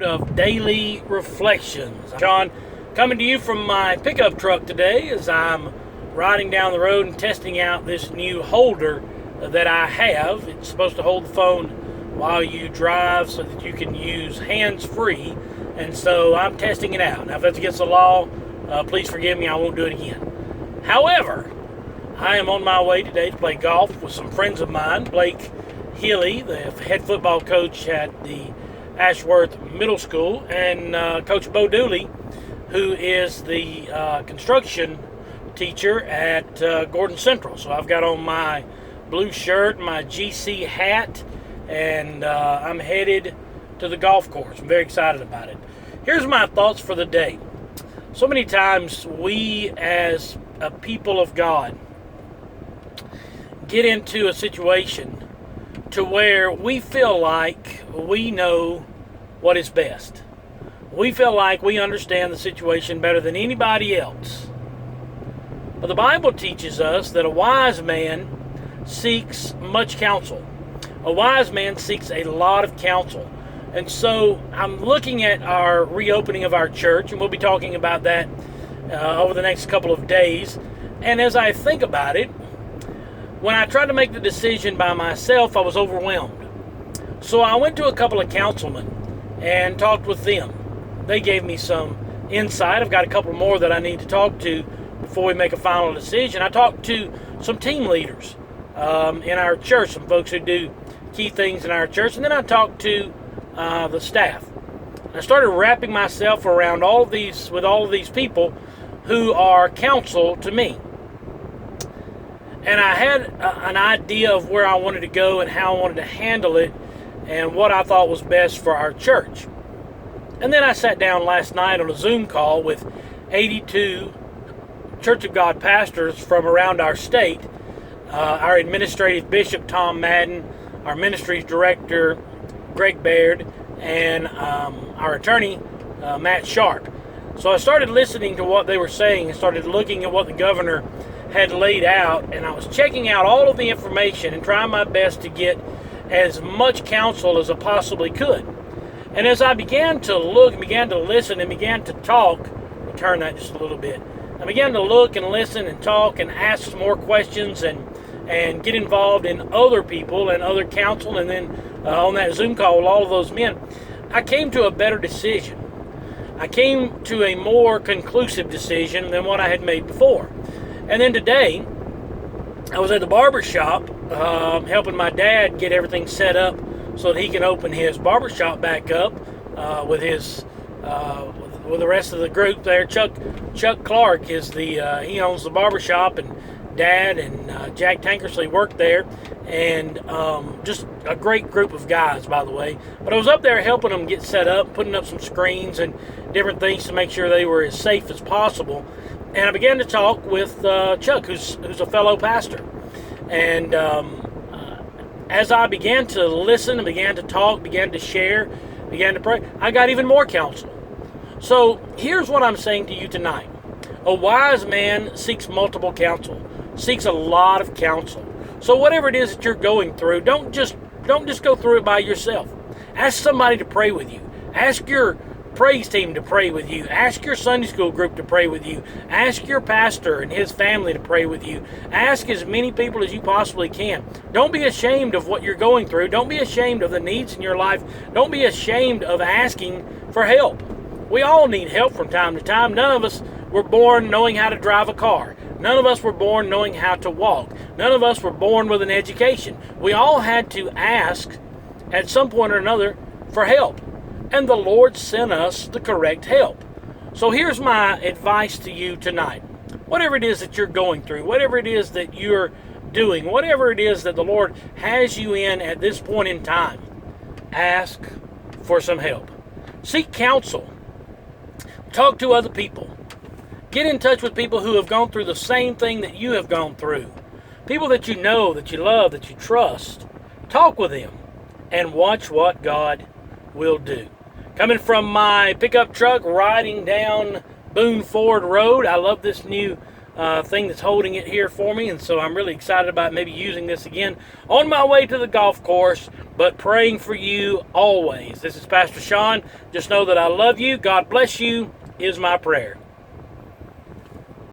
Of daily reflections. John, coming to you from my pickup truck today as I'm riding down the road and testing out this new holder that I have. It's supposed to hold the phone while you drive so that you can use hands-free, and so I'm testing it out. Now, if that's against the law, please forgive me, I won't do it again. However, I am on my way today to play golf with some friends of mine. Blake Healy, the head football coach at the Ashworth Middle School, and Coach Bo Dooley, who is the construction teacher at Gordon Central. So I've got on my blue shirt, my GC hat, and I'm headed to the golf course. I'm very excited about it. Here's my thoughts for the day. So many times we as a people of God get into a situation to where we feel like we know what is best. We feel like we understand the situation better than anybody else. But the Bible teaches us that a wise man seeks much counsel. A wise man seeks a lot of counsel. And so I'm looking at our reopening of our church, and we'll be talking about that over the next couple of days. And as I think about it, when I tried to make the decision by myself, I was overwhelmed. So I went to a couple of councilmen and talked with them. They gave me some insight. I've got a couple more that I need to talk to before we make a final decision. I talked to some team leaders in our church, some folks who do key things in our church, and then I talked to the staff. I started wrapping myself around all of these people who are counsel to me. And I had an idea of where I wanted to go and how I wanted to handle it and what I thought was best for our church. And then I sat down last night on a Zoom call with 82 Church of God pastors from around our state, our administrative bishop, Tom Madden, our ministries director, Greg Baird, and our attorney, Matt Sharp. So I started listening to what they were saying and started looking at what the governor had laid out, and I was checking out all of the information and trying my best to get as much counsel as I possibly could. And as I began to look and began to listen and began to talk, let me turn that just a little bit. I began to look and listen and talk and ask some more questions and get involved in other people and other counsel, and then on that Zoom call with all of those men, I came to a better decision. I came to a more conclusive decision than what I had made before. And then today, I was at the barber shop helping my dad get everything set up so that he can open his barber shop back up with the rest of the group there. Chuck Clark is he owns the barber shop, and Dad and Jack Tankersley work there, and just a great group of guys, by the way. But I was up there helping them get set up, putting up some screens and different things to make sure they were as safe as possible. And I began to talk with Chuck, who's a fellow pastor. And as I began to listen and began to talk, began to share, began to pray, I got even more counsel. So here's what I'm saying to you tonight. A wise man seeks multiple counsel, seeks a lot of counsel. So whatever it is that you're going through, don't just go through it by yourself. Ask somebody to pray with you. Ask your praise team to pray with you. Ask your Sunday school group to pray with you. Ask your pastor and his family to pray with you. Ask as many people as you possibly can. Don't be ashamed of what you're going through. Don't be ashamed of the needs in your life. Don't be ashamed of asking for help. We all need help from time to time. None of us were born knowing how to drive a car. None of us were born knowing how to walk. None of us were born with an education. We all had to ask at some point or another for help. And the Lord sent us the correct help. So here's my advice to you tonight. Whatever it is that you're going through, whatever it is that you're doing, whatever it is that the Lord has you in at this point in time, ask for some help. Seek counsel. Talk to other people. Get in touch with people who have gone through the same thing that you have gone through. People that you know, that you love, that you trust. Talk with them and watch what God will do. Coming from my pickup truck riding down Boone Ford Road, I love this new thing that's holding it here for me, and so I'm really excited about maybe using this again on my way to the golf course, but praying for you always. This is Pastor Sean. Just know that I love you. God bless you is my prayer.